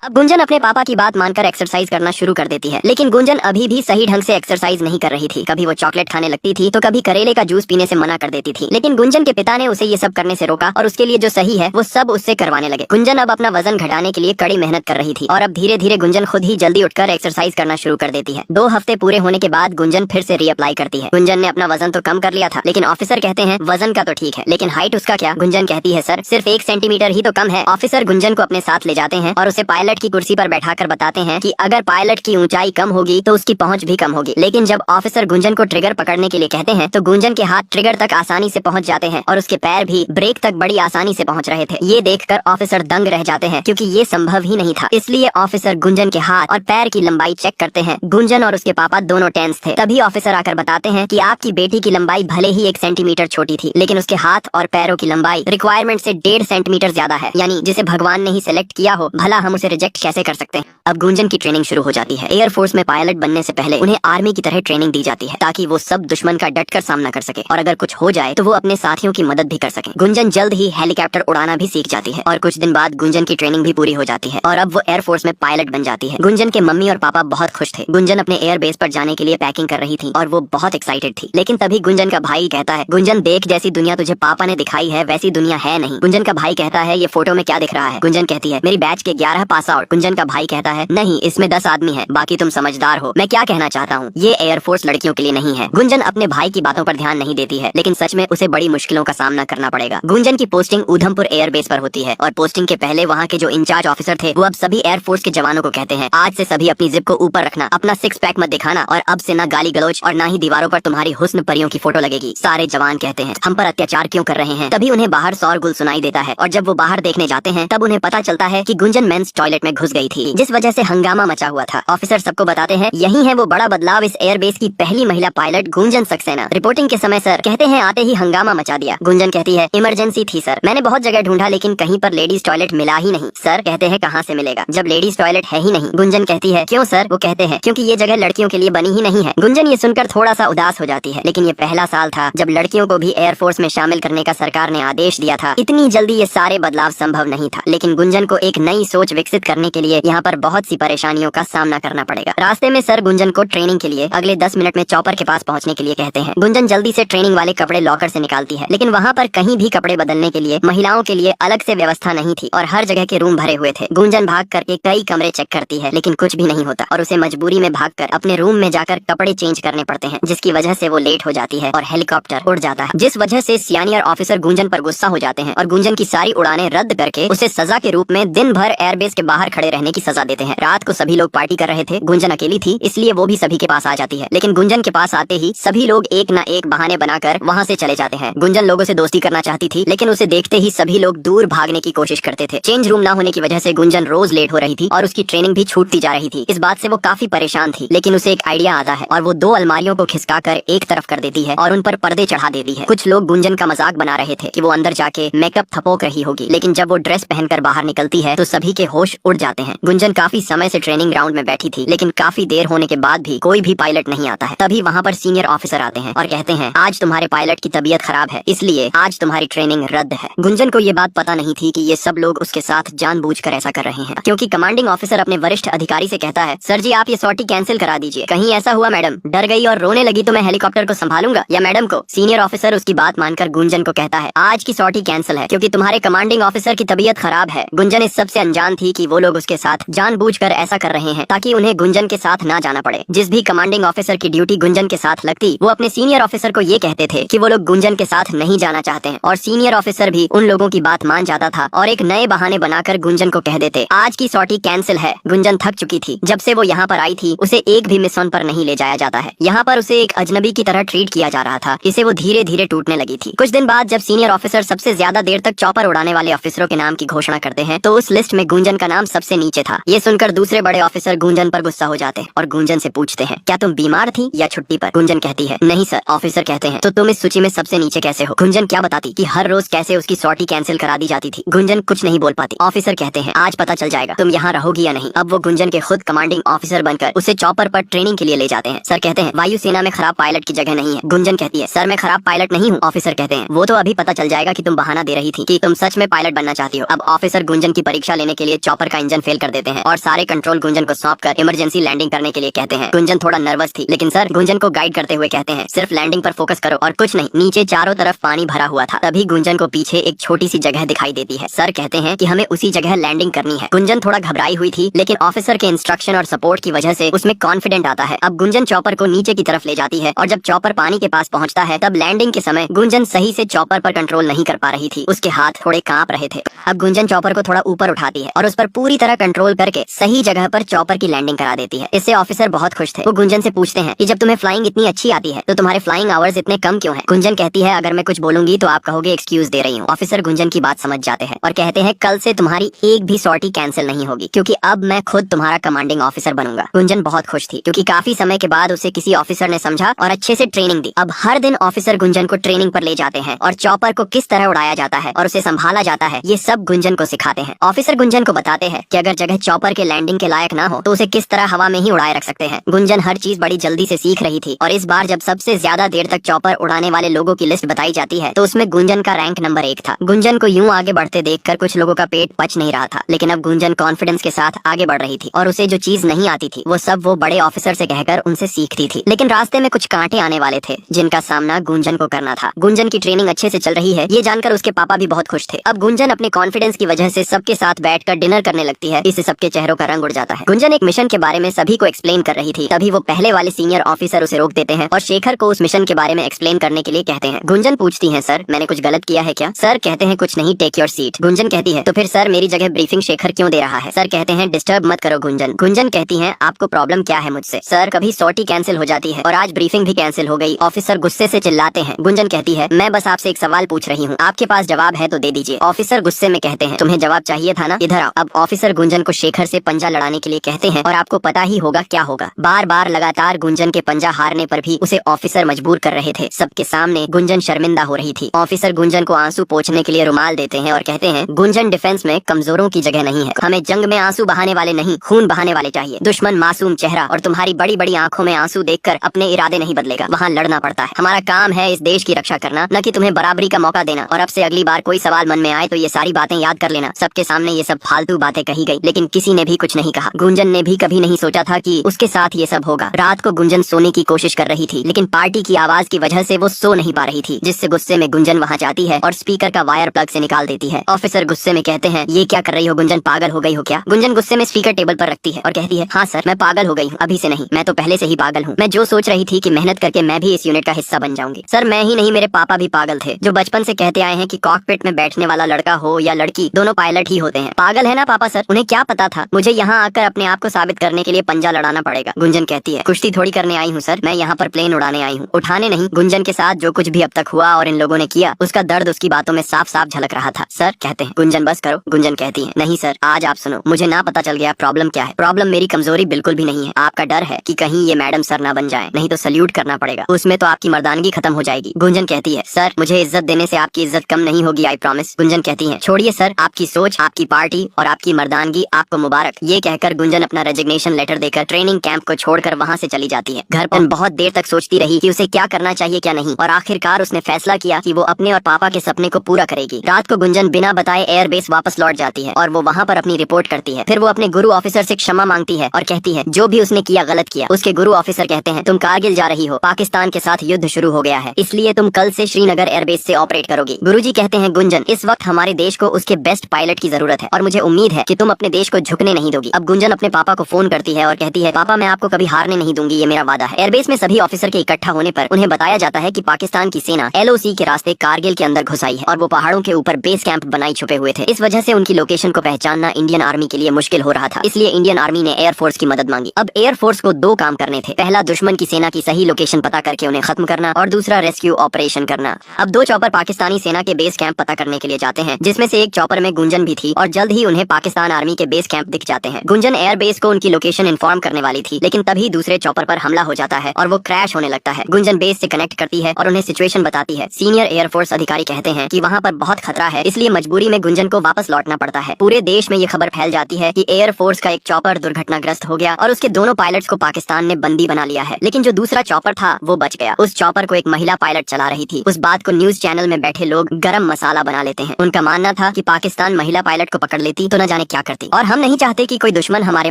अब गुंजन अपने पापा की बात मानकर एक्सरसाइज करना शुरू कर देती है, लेकिन गुंजन अभी भी सही ढंग से एक्सरसाइज नहीं कर रही थी। कभी वो चॉकलेट खाने लगती थी तो कभी करेले का जूस पीने से मना कर देती थी। लेकिन गुंजन के पिता ने उसे ये सब करने से रोका और उसके लिए जो सही है वो सब उससे करवाने लगे। गुंजन अब अपना वजन घटाने के लिए कड़ी मेहनत कर रही थी और अब धीरे धीरे गुंजन खुद ही जल्दी उठकर एक्सरसाइज करना शुरू कर देती है। 2 हफ्ते पूरे होने के बाद गुंजन फिर से रीअप्लाई करती है। गुंजन ने अपना वजन तो कम कर लिया था, लेकिन ऑफिसर कहते हैं वजन का तो ठीक है, लेकिन हाइट उसका क्या। गुंजन कहती है सर सिर्फ 1 सेंटीमीटर ही तो कम है। ऑफिसर गुंजन को अपने साथ ले जाते हैं और उसे पायलट की कुर्सी पर बैठाकर बताते हैं कि अगर पायलट की ऊंचाई कम होगी तो उसकी पहुंच भी कम होगी। लेकिन जब ऑफिसर गुंजन को ट्रिगर पकड़ने के लिए कहते हैं तो गुंजन के हाथ ट्रिगर तक आसानी से पहुंच जाते हैं और उसके पैर भी ब्रेक तक बड़ी आसानी से पहुंच रहे थे। ये देखकर ऑफिसर दंग रह जाते हैं क्योंकि ये संभव ही नहीं था। इसलिए ऑफिसर गुंजन के हाथ और पैर की लंबाई चेक करते हैं। गुंजन और उसके पापा दोनों टेंस थे। तभी ऑफिसर आकर बताते हैं कि आपकी बेटी की लंबाई भले ही 1 सेंटीमीटर छोटी थी, लेकिन उसके हाथ और पैरों की लंबाई रिक्वायरमेंट से 1.5 सेंटीमीटर ज्यादा है, यानी जिसे भगवान ने ही सिलेक्ट किया हो, भला हम उसे रिजेक्ट कैसे कर सकते हैं। अब गुंजन की ट्रेनिंग शुरू हो जाती है। एयरफोर्स में पायलट बनने से पहले उन्हें आर्मी की तरह ट्रेनिंग दी जाती है ताकि वो सब दुश्मन का डटकर सामना कर सके और अगर कुछ हो जाए तो वो अपने साथियों की मदद भी कर सके। गुंजन जल्द ही हेलीकॉप्टर उड़ाना भी सीख जाती है और कुछ दिन बाद गुंजन की ट्रेनिंग भी पूरी हो जाती है और अब वो एयरफोर्स में पायलट बन जाती है। गुंजन के मम्मी और पापा बहुत खुश थे। गुंजन अपने एयरबेस पर जाने के लिए पैकिंग कर रही थी और वो बहुत एक्साइटेड थी। लेकिन तभी गुंजन का भाई कहता है गुंजन देख, जैसी दुनिया तुझे पापा ने दिखाई है वैसी दुनिया है नहीं। गुंजन का भाई कहता है ये फोटो में क्या दिख रहा है। गुंजन कहती है मेरी बैच के 11 पास आउट। गुंजन का भाई कहता है नहीं, इसमें 10 आदमी है, बाकी तुम समझदार हो। मैं क्या कहना चाहता हूँ, ये एयरफोर्स लड़कियों के लिए नहीं है। गुंजन अपने भाई की बातों पर ध्यान नहीं देती है, लेकिन सच में उसे बड़ी मुश्किलों का सामना करना पड़ेगा। गुंजन की पोस्टिंग उधमपुर एयरबेस पर होती है और पोस्टिंग के पहले वहाँ के जो इंचार्ज ऑफिसर थे वो अब सभी एयरफोर्स के जवानों को कहते हैं आज से सभी अपनी जिप को ऊपर रखना, अपना 6 पैक मत दिखाना और अब से ना गाली गलौज और ना ही दीवारों पर तुम्हारी हुस्न परियों की फोटो लगेगी। सारे जवान कहते हैं हम पर अत्याचार क्यों कर रहे हैं। तभी उन्हें बाहर शोरगुल सुनाई देता है और जब वो बाहर देखने जाते हैं तब उन्हें पता चलता है कि गुंजन मेंस टॉयलेट में घुस गई थी, जिस वजह से हंगामा मचा हुआ था। ऑफिसर सबको बताते हैं यही है वो बड़ा बदलाव, इस एयरबेस की पहली महिला पायलट गुंजन सक्सेना। रिपोर्टिंग के समय सर कहते हैं आते ही हंगामा मचा दिया। गुंजन कहती है इमरजेंसी थी सर, मैंने बहुत जगह ढूंढा लेकिन कहीं पर लेडीज टॉयलेट मिला ही नहीं। सर कहते हैं कहाँ से मिलेगा जब लेडीज टॉयलेट है ही नहीं। गुंजन कहती है क्यों सर। वो कहते हैं क्योंकि ये जगह लड़कियों के लिए बनी ही नहीं है। गुंजन ये सुनकर थोड़ा सा उदास हो जाती है, लेकिन ये पहला साल था जब लड़कियों को भी एयरफोर्स में शामिल करने का सरकार ने आदेश दिया था। इतनी जल्दी ये सारे बदलाव संभव नहीं था, लेकिन गुंजन को एक नई सोच विकसित करने के लिए यहाँ पर बहुत सी परेशानियों का सामना करना पड़ेगा। रास्ते में सर गुंजन को ट्रेनिंग के लिए अगले 10 मिनट में चॉपर के पास पहुंचने के लिए कहते हैं। गुंजन जल्दी से ट्रेनिंग वाले कपड़े लॉकर से निकालती है, लेकिन वहाँ पर कहीं भी कपड़े बदलने के लिए महिलाओं के लिए अलग से व्यवस्था नहीं थी और हर जगह के रूम भरे हुए थे। गुंजन भाग करके कई कमरे चेक करती है, लेकिन कुछ भी नहीं होता और उसे मजबूरी में भागकर अपने रूम में जाकर कपड़े चेंज करने पड़ते हैं, जिसकी वजह से वो लेट हो जाती है और हेलीकॉप्टर उड़ जाता है, जिस वजह से सीनियर ऑफिसर गुंजन पर गुस्सा हो जाते हैं और गुंजन की सारी उड़ानें रद्द करके उसे सजा के रूप में दिन भर एयरबेस के बाहर खड़े रहने की सजा देते हैं। रात को सभी लोग पार्टी कर रहे थे, गुंजन अकेली थी, इसलिए वो भी सभी के पास आ जाती है। लेकिन गुंजन के पास आते ही सभी लोग एक न एक बहाने बनाकर वहाँ से चले जाते हैं। गुंजन लोगों से दोस्ती करना चाहती थी, लेकिन उसे देखते ही सभी लोग दूर भागने की कोशिश करते थे। चेंज रूम न होने की वजह से गुंजन रोज लेट हो रही थी और उसकी ट्रेनिंग भी छूटती जा रही थी। इस बात से वो काफी परेशान थी, लेकिन उसे एक आइडिया आता है और वो 2 अलमारियों को खिसकाकर एक तरफ कर देती है और उन पर पर्दे चढ़ा देती है। कुछ लोग गुंजन का मजाक बना रहे थे कि वो अंदर जाके मेकअप थपोक रही होगी, लेकिन जब वो ड्रेस पहनकर बाहर निकलती है तो सभी के होश उड़ जाते हैं। गुंजन काफी समय से ट्रेनिंग ग्राउंड में बैठी थी, लेकिन काफी देर होने के बाद भी कोई भी पायलट नहीं आता है। तभी वहाँ पर सीनियर ऑफिसर आते हैं और कहते हैं आज तुम्हारे पायलट की तबीयत खराब है, इसलिए आज तुम्हारी ट्रेनिंग रद्द है। गुंजन को ये बात पता नहीं थी कि ये सब लोग उसके साथ जानबूझकर ऐसा कर रहे हैं, क्योंकि कमांडिंग ऑफिसर अपने वरिष्ठ अधिकारी से कहता है सर जी आप ये सॉर्टी कैंसिल करा दीजिए। कहीं ऐसा हुआ मैडम डर गई और रोने लगी तो मैं हेलीकॉप्टर को संभालूंगा या मैडम को। सीनियर ऑफिसर उसकी बात मानकर गुंजन को कहता है आज की सॉर्टी कैंसिल है क्योंकि तुम्हारे कमांडिंग ऑफिसर की तबीयत खराब है। गुंजन इस सबसे अनजान थी कि वो लोग उसके साथ जानबूझकर ऐसा कर रहे हैं ताकि उन्हें गुंजन के साथ ना जाना पड़े। जिस भी कमांडिंग ऑफिसर की ड्यूटी गुंजन के साथ लगती वो अपने सीनियर ऑफिसर को ये कहते थे कि वो लोग गुंजन के साथ नहीं जाना चाहते हैं और सीनियर ऑफिसर भी उन लोगों की बात मान जाता था और एक नए बहाने बनाकर गुंजन को कह देते आज की सॉर्टी कैंसिल है। गुंजन थक चुकी थी, जब से वो यहाँ पर आई थी उसे एक भी मिशन पर नहीं ले जाया जाता है। यहाँ पर उसे एक अजनबी की तरह ट्रीट किया जा रहा था, इसे वो धीरे धीरे टूटने लगी थी। कुछ दिन बाद जब सीनियर ऑफिसर सबसे ज्यादा देर तक चॉपर उड़ाने वाले ऑफिसरों के नाम की घोषणा करते हैं तो उस लिस्ट में गुंजन का नाम सबसे नीचे था। ये सुनकर दूसरे बड़े ऑफिसर गुंजन पर गुस्सा हो जाते हैं और गुंजन से पूछते हैं क्या तुम बीमार थी या छुट्टी पर। गुंजन कहती है नहीं सर। ऑफिसर कहते हैं तो तुम इस सूची में सबसे नीचे कैसे हो। गुंजन क्या बताती कि हर रोज कैसे उसकी सॉर्टी कैंसिल करा दी जाती थी। गुंजन कुछ नहीं बोल पाती। ऑफिसर कहते हैं आज पता चल जाएगा तुम यहाँ रहोगी या नहीं। अब वो गुंजन के खुद कमांडिंग ऑफिसर बनकर उसे चॉपर पर ट्रेनिंग के लिए ले जाते हैं। सर कहते हैं वायुसेना में खराब पायलट की जगह नहीं है। गुंजन कहती है सर मैं खराब पायलट नहीं हूँ। ऑफिसर कहते हैं वो तो अभी पता चल जाएगा कि तुम बहाना दे रही थी कि तुम सच में पायलट बनना चाहती हो। अब ऑफिसर गुंजन की परीक्षा लेने के लिए चॉपर चॉपर का इंजन फेल कर देते हैं और सारे कंट्रोल गुंजन को सौंप कर इमरजेंसी लैंडिंग करने के लिए कहते हैं। गुंजन थोड़ा नर्वस थी, लेकिन सर गुंजन को गाइड करते हुए कहते हैं सिर्फ लैंडिंग पर फोकस करो और कुछ नहीं। नीचे चारों तरफ पानी भरा हुआ था। तभी गुंजन को पीछे एक छोटी सी जगह दिखाई देती है। सर कहते हैं कि हमें उसी जगह लैंडिंग करनी है। गुंजन थोड़ा घबराई हुई थी, लेकिन ऑफिसर के इंस्ट्रक्शन और सपोर्ट की वजह से उसमें कॉन्फिडेंट आता है। अब गुंजन चॉपर को नीचे की तरफ ले जाती है और जब चॉपर पानी के पास पहुंचता है तब लैंडिंग के समय गुंजन सही से चॉपर पर कंट्रोल नहीं कर पा रही थी। उसके हाथ थोड़े कांप रहे थे। अब गुंजन चॉपर को थोड़ा ऊपर उठाती है और उस पर पूरी तरह कंट्रोल करके सही जगह पर चॉपर की लैंडिंग करा देती है। इससे ऑफिसर बहुत खुश थे। वो गुंजन से पूछते हैं कि जब तुम्हें फ्लाइंग इतनी अच्छी आती है तो तुम्हारे फ्लाइंग आवर्स इतने कम क्यों हैं? गुंजन कहती है अगर मैं कुछ बोलूंगी तो आप कहोगे एक्सक्यूज दे रही हूँ। ऑफिसर गुंजन की बात समझ जाते हैं और कहते हैं कल से तुम्हारी एक भी सॉर्टी कैंसिल नहीं होगी, क्योंकि अब मैं खुद तुम्हारा कमांडिंग ऑफिसर बनूंगा। गुंजन बहुत खुश थी क्योंकि काफी समय के बाद उसे किसी ऑफिसर ने समझा और अच्छे से ट्रेनिंग दी। अब हर दिन ऑफिसर गुंजन को ट्रेनिंग पर ले जाते हैं और चॉपर को किस तरह उड़ाया जाता है और उसे संभाला जाता है, ये सब गुंजन को सिखाते हैं। ऑफिसर गुंजन को बताते हैं कि अगर जगह चॉपर के लैंडिंग के लायक ना हो तो उसे किस तरह हवा में ही उड़ाए रख सकते हैं। गुंजन हर चीज बड़ी जल्दी से सीख रही थी और इस बार जब सबसे ज्यादा देर तक चॉपर उड़ाने वाले लोगों की लिस्ट बताई जाती है तो उसमें गुंजन का रैंक नंबर 1 था। गुंजन को यूं आगे बढ़ते देखकर कुछ लोगों का पेट पच नहीं रहा था, लेकिन अब गुंजन कॉन्फिडेंस के साथ आगे बढ़ रही थी और उसे जो चीज नहीं आती थी वो सब वो बड़े ऑफिसर से कहकर उनसे सीखती थी। लेकिन रास्ते में कुछ कांटे आने वाले थे जिनका सामना गुंजन को करना था। गुंजन की ट्रेनिंग अच्छे से चल रही है ये जानकर उसके पापा भी बहुत खुश थे। अब गुंजन अपने कॉन्फिडेंस की वजह से सबके साथ बैठकर डिनर करने लगती है। इससे सबके चेहरों का रंग उड़ जाता है। गुंजन एक मिशन के बारे में सभी को एक्सप्लेन कर रही थी, तभी वो पहले वाले सीनियर ऑफिसर उसे रोक देते हैं और शेखर को उस मिशन के बारे में एक्सप्लेन करने के लिए कहते हैं। गुंजन पूछती है सर मैंने कुछ गलत किया है क्या? सर कहते हैं कुछ नहीं, टेक योर सीट। गुंजन कहती है तो फिर सर मेरी जगह ब्रीफिंग शेखर क्यों दे रहा है? सर कहते हैं डिस्टर्ब मत करो गुंजन। गुंजन कहती है आपको प्रॉब्लम क्या है मुझसे? सर कभी सॉर्टी कैंसिल हो जाती है और आज ब्रीफिंग भी कैंसिल हो गई। ऑफिसर गुस्से से चिल्लाते हैं। गुंजन कहती है मैं बस आपसे एक सवाल पूछ रही हूँ, आपके पास जवाब है तो दे दीजिए। ऑफिसर गुस्से में कहते हैं तुम्हें जवाब चाहिए था ना, इधर आओ। अब ऑफिसर गुंजन को शेखर से पंजा लड़ाने के लिए कहते हैं और आपको पता ही होगा क्या होगा। बार बार लगातार गुंजन के पंजा हारने पर भी उसे ऑफिसर मजबूर कर रहे थे। सबके सामने गुंजन शर्मिंदा हो रही थी। ऑफिसर गुंजन को आंसू पोंछने के लिए रुमाल देते हैं और कहते हैं गुंजन डिफेंस में कमजोरों की जगह नहीं है। हमें जंग में आंसू बहाने वाले नहीं, खून बहाने वाले चाहिए। दुश्मन मासूम चेहरा और तुम्हारी बड़ी बड़ी आंखों में आंसू देखकर अपने इरादे नहीं बदलेगा, वहाँ लड़ना पड़ता है। हमारा काम है इस देश की रक्षा करना, न कि तुम्हें बराबरी का मौका देना। और अब से अगली बार कोई सवाल मन में आए तो ये सारी बातें याद कर लेना। सबके सामने ये सब फालतू बातें कही गई, लेकिन किसी ने भी कुछ नहीं कहा। गुंजन ने भी कभी नहीं सोचा था कि उसके साथ ये सब होगा। रात को गुंजन सोने की कोशिश कर रही थी, लेकिन पार्टी की आवाज की वजह से वो सो नहीं पा रही थी, जिससे गुस्से में गुंजन वहाँ जाती है और स्पीकर का वायर प्लग से निकाल देती है। ऑफिसर गुस्से में कहते हैं ये क्या कर रही हो गुंजन, पागल हो गई हो क्या? गुंजन गुस्से में स्पीकर टेबल पर रखती है और कहती है हाँ सर मैं पागल हो गई हूँ, अभी से नहीं, मैं तो पहले से ही पागल हूँ। मैं जो सोच रही थी कि मेहनत करके मैं भी इस यूनिट का हिस्सा बन जाऊंगी। सर मैं ही नहीं, मेरे पापा भी पागल थे, जो बचपन से कहते आए हैं कि कॉकपिट में बैठने वाला लड़का हो या लड़की दोनों पायलट ही होते हैं। पागल है ना पापा सर, उन्हें क्या पता था मुझे यहाँ आकर अपने आप को साबित करने के लिए पंजा लड़ाना पड़ेगा। गुंजन कहती है कुश्ती थोड़ी करने आई हूँ सर, मैं यहाँ पर प्लेन उड़ाने आई हूँ, उठाने नहीं। गुंजन के साथ जो कुछ भी अब तक हुआ और इन लोगों ने किया उसका दर्द उसकी बातों में साफ साफ झलक रहा था। सर कहते हैं गुंजन बस करो। गुंजन कहती है नहीं सर आज आप सुनो, मुझे ना पता चल गया प्रॉब्लम क्या है। प्रॉब्लम मेरी कमजोरी बिल्कुल भी नहीं है, आपका डर है कि कहीं ये मैडम सर ना बन जाए, नहीं तो सल्यूट करना पड़ेगा, उसमें तो आपकी मर्दानगी खत्म हो जाएगी। गुंजन कहती है सर मुझे इज्जत देने से आपकी इज्जत कम नहीं होगी, आई प्रॉमिस। गुंजन कहती है छोड़िए सर, आपकी सोच, आपकी पार्टी और आपकी मर्दानगी आपको मुबारक। ये कहकर गुंजन अपना रेजिग्नेशन लेटर देकर ट्रेनिंग कैंप को छोड़कर वहाँ से चली जाती है। घर पर बहुत देर तक सोचती रही कि उसे क्या करना चाहिए क्या नहीं, और आखिरकार उसने फैसला किया कि वो अपने और पापा के सपने को पूरा करेगी। रात को गुंजन बिना बताए एयरबेस वापस लौट जाती है और वो वहाँ पर अपनी रिपोर्ट करती है। फिर वो अपने गुरु ऑफिसर से क्षमा मांगती है और कहती है जो भी उसने किया गलत किया। उसके गुरु ऑफिसर कहते हैं तुम कारगिल जा रही हो, पाकिस्तान के साथ युद्ध शुरू हो गया है, इसलिए तुम कल से श्रीनगर एयरबेस से ऑपरेट करोगी। गुरुजी कहते हैं गुंजन इस वक्त हमारे देश को उसके बेस्ट पायलट की जरूरत है और मुझे उम्मीद है कि तुम अपने देश को झुकने नहीं दोगी। अब गुंजन अपने पापा को फोन करती है और कहती है पापा मैं आपको कभी हारने नहीं दूंगी, ये मेरा वादा है। एयरबेस में सभी ऑफिसर के इकट्ठा होने पर उन्हें बताया जाता है कि पाकिस्तान की सेना LOC के रास्ते कारगिल के अंदर घुस आई है और वो पहाड़ों के ऊपर बेस कैंप बनाई छुपे हुए थे। इस वजह से उनकी लोकेशन को पहचानना इंडियन आर्मी के लिए मुश्किल हो रहा था, इसलिए इंडियन आर्मी ने एयरफोर्स की मदद मांगी। अब एयरफोर्स को 2 काम करने थे, पहला दुश्मन की सेना की सही लोकेशन पता करके उन्हें खत्म करना और दूसरा रेस्क्यू ऑपरेशन करना। अब 2 चॉपर पाकिस्तानी सेना के बेस कैंप पता करने के लिए जाते हैं, जिसमें से एक चॉपर में गुंजन भी थी और जल्द ही उन्हें पाकिस्तान आर्मी के बेस कैंप दिख जाते हैं। गुंजन एयरबेस को उनकी लोकेशन इन्फॉर्म करने वाली थी, लेकिन तभी दूसरे चॉपर पर हमला हो जाता है और वो क्रैश होने लगता है। गुंजन बेस से कनेक्ट करती है और उन्हें सिचुएशन बताती है। सीनियर एयरफोर्स अधिकारी कहते हैं कि वहाँ पर बहुत खतरा है, इसलिए मजबूरी में गुंजन को वापस लौटना पड़ता है। पूरे देश में ये खबर फैल जाती है कि एयरफोर्स का एक चॉपर दुर्घटनाग्रस्त हो गया और उसके दोनों पायलट्स को पाकिस्तान ने बंदी बना लिया है, लेकिन जो दूसरा चॉपर था वो बच गया। उस चॉपर को एक महिला पायलट चला रही थी। उस बात को न्यूज चैनल में बैठे लोग गरम मसाला बना लेते हैं। उनका मानना था कि पाकिस्तान महिला पायलट को पकड़ लेती तो न जाने जाने क्या करती। और हम नहीं चाहते कि कोई दुश्मन हमारे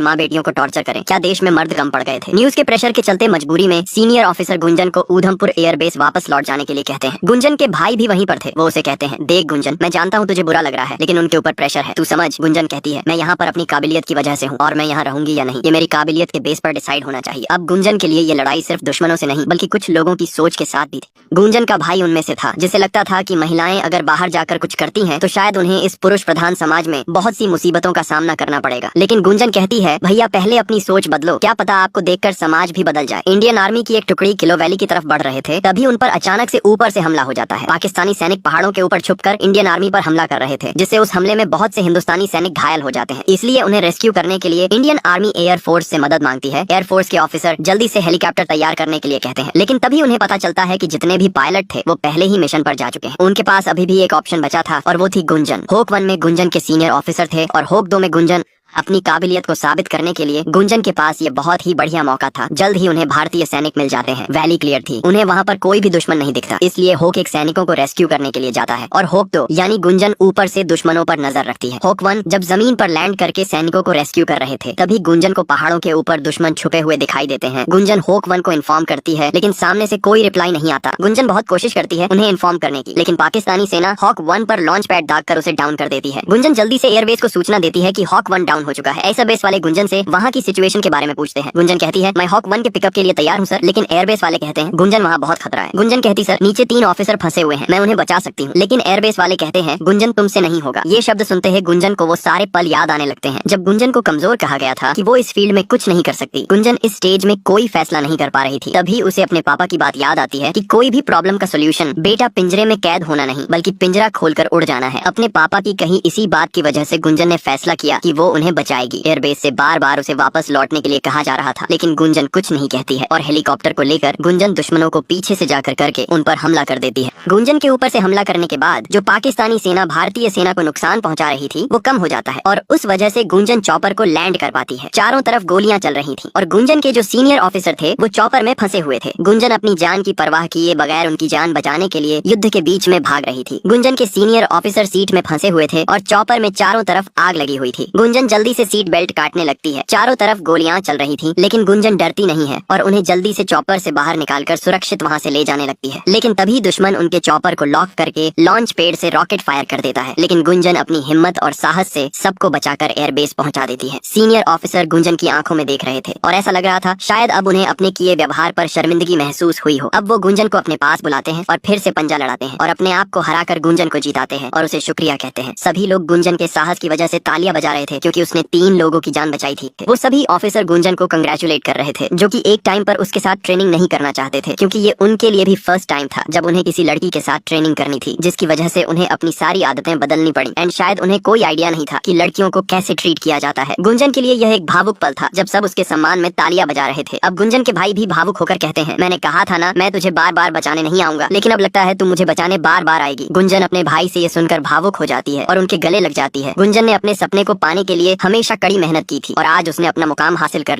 माँ बेटियों को टॉर्चर करे। क्या देश में मर्द कम पड़ गए थे? न्यूज के प्रेशर के चलते मजबूरी में सीनियर ऑफिसर गुंजन को ऊधमपुर एयरबेस वापस लौट जाने के लिए कहते हैं। गुंजन के भाई भी वहीं पर थे। वो उसे कहते हैं, देख गुंजन, मैं जानता हूँ तुझे बुरा लग रहा है, लेकिन उनके ऊपर प्रेशर है, तू समझ। गुंजन कहती है, मैं यहाँ पर अपनी काबिलियत की वजह से हूँ और मैं यहाँ रहूंगी या नहीं, ये मेरी काबिलियत के बेस पर डिसाइड होना चाहिए। अब गुंजन के लिए ये लड़ाई सिर्फ दुश्मनों से नहीं बल्कि कुछ लोगों की सोच के साथ भी थी। गुंजन का भाई उनमें से था जिसे लगता था कि महिलाएं अगर बाहर जाकर कुछ करती हैं तो शायद उन्हें इस पुरुष प्रधान समाज में बहुत सी मुसीबतों का सामना करना पड़ेगा। लेकिन गुंजन कहती है, भैया पहले अपनी सोच बदलो, क्या पता आपको देखकर समाज भी बदल जाए। इंडियन आर्मी की एक टुकड़ी किलो वैली की तरफ बढ़ रहे थे, तभी उन पर अचानक से ऊपर से हमला हो जाता है। पाकिस्तानी सैनिक पहाड़ों के ऊपर छुपकर इंडियन आर्मी पर हमला कर रहे थे, जिससे उस हमले में बहुत से हिंदुस्तानी सैनिक घायल हो जाते हैं। इसलिए उन्हें रेस्क्यू करने के लिए इंडियन आर्मी एयरफोर्स से मदद मांगती है। एयरफोर्स के ऑफिसर जल्दी से हेलीकॉप्टर तैयार करने के लिए कहते हैं, लेकिन तभी उन्हें पता चलता है कि जितने भी पायलट थे वो पहले ही मिशन पर जा चुके हैं। उनके पास अभी भी एक ऑप्शन बचा था और वो थी गुंजन। होक 1 में गुंजन के सीनियर ऑफिसर थे और होक 2 में गुंजन अपनी काबिलियत को साबित करने के लिए गुंजन के पास ये बहुत ही बढ़िया मौका था। जल्द ही उन्हें भारतीय सैनिक मिल जाते हैं। वैली क्लियर थी, उन्हें वहाँ पर कोई भी दुश्मन नहीं दिखता, इसलिए होक एक सैनिकों को रेस्क्यू करने के लिए जाता है और होक 2 यानी गुंजन ऊपर से दुश्मनों पर नजर रखती है। होक 1 जब जमीन पर लैंड करके सैनिकों को रेस्क्यू कर रहे थे, तभी गुंजन को पहाड़ों के ऊपर दुश्मन छुपे हुए दिखाई देते हैं। गुंजन होक 1 को इन्फॉर्म करती है, लेकिन सामने से कोई रिप्लाई नहीं आता। गुंजन बहुत कोशिश करती है उन्हें इन्फॉर्म करने की, लेकिन पाकिस्तानी सेना हॉक 1 पर लॉन्च पैड दागकर उसे डाउन कर देती है। गुंजन जल्दी से एयरबेस को सूचना देती है कि हॉक 1 डाउन हो चुका है। ऐसा वाले गुंजन से वहाँ की सिचुएशन के बारे में पूछते हैं। गुंजन कहती है, मैं हॉक 1 के पिकअप के लिए तैयार हूँ सर, लेकिन एयरबेस वाले कहते हैं गुंजन वहाँ बहुत खतरा है। गुंजन कहती, सर नीचे 3 ऑफिसर फंसे हुए हैं, मैं उन्हें बचा सकती हूँ, लेकिन एयरबेस वाले कहते हैं गुंजन तुमसे नहीं होगा। ये शब्द सुनते ही गुंजन को वो सारे पल याद आने लगते हैं जब गुंजन को कमजोर कहा गया था कि वो इस फील्ड में कुछ नहीं कर सकती। गुंजन इस स्टेज में कोई फैसला नहीं कर पा रही थी। तभी उसे अपने पापा की बात याद आती है कि कोई भी प्रॉब्लम का सोल्यूशन बेटा पिंजरे में कैद होना नहीं बल्कि पिंजरा खोलकर उड़ जाना है। अपने पापा की कहीं इसी बात की वजह से गुंजन ने फैसला किया कि वो उन्हें बचाएगी। एयरबेस से बार बार उसे वापस लौटने के लिए कहा जा रहा था, लेकिन गुंजन कुछ नहीं कहती है और हेलीकॉप्टर को लेकर गुंजन दुश्मनों को पीछे से जाकर करके उन पर हमला कर देती है। गुंजन के ऊपर से हमला करने के बाद जो पाकिस्तानी सेना भारतीय सेना को नुकसान पहुंचा रही थी वो कम हो जाता है और उस वजह से गुंजन चॉपर को लैंड कर पाती है। चारों तरफ गोलियां चल रही थी और गुंजन के जो सीनियर ऑफिसर थे वो चॉपर में फंसे हुए थे। गुंजन अपनी जान की परवाह किए बगैर उनकी जान बचाने के लिए युद्ध के बीच में भाग रही थी। गुंजन के सीनियर ऑफिसर सीट में फंसे हुए थे और चॉपर में चारों तरफ आग लगी हुई थी। गुंजन जल्दी से सीट बेल्ट काटने लगती है। चारों तरफ गोलियां चल रही थी, लेकिन गुंजन डरती नहीं है और उन्हें जल्दी से चॉपर से बाहर निकालकर सुरक्षित वहां से ले जाने लगती है। लेकिन तभी दुश्मन उनके चॉपर को लॉक करके लॉन्च पैड से रॉकेट फायर कर देता है, लेकिन गुंजन अपनी हिम्मत और साहस से सबको बचाकर एयरबेस पहुंचा देती है। सीनियर ऑफिसर गुंजन की आंखों में देख रहे थे और ऐसा लग रहा था शायद अब उन्हें अपने किए व्यवहार पर शर्मिंदगी महसूस हुई हो। अब वो गुंजन को अपने पास बुलाते हैं और फिर से पंजा लड़ाते हैं और अपने आप को हराकर गुंजन को जीताते हैं और उसे शुक्रिया कहते हैं। सभी लोग गुंजन के साहस की वजह से तालियां बजा रहे थे क्योंकि उसने 3 लोगों की जान बचाई थी। वो सभी ऑफिसर गुंजन को कंग्रेचुलेट कर रहे थे, जो कि एक टाइम पर उसके साथ ट्रेनिंग नहीं करना चाहते थे क्योंकि ये उनके लिए भी फर्स्ट टाइम था जब उन्हें किसी लड़की के साथ ट्रेनिंग करनी थी, जिसकी वजह से उन्हें अपनी सारी आदतें बदलनी पड़ी एंड शायद उन्हें कोई आइडिया नहीं था कि लड़कियों को कैसे ट्रीट किया जाता है। गुंजन के लिए यह एक भावुक पल था जब सब उसके सम्मान में तालियां बजा रहे थे। अब गुंजन के भाई भी भावुक होकर कहते हैं, मैंने कहा था ना मैं तुझे बार बार बचाने नहीं आऊंगा, लेकिन अब लगता है तू मुझे बचाने बार बार आएगी। गुंजन अपने भाई से ये सुनकर भावुक हो जाती है और उनके गले लग जाती है। गुंजन ने अपने सपने को पाने के लिए हमेशा कड़ी मेहनत की थी और आज उसने अपना मुकाम हासिल कर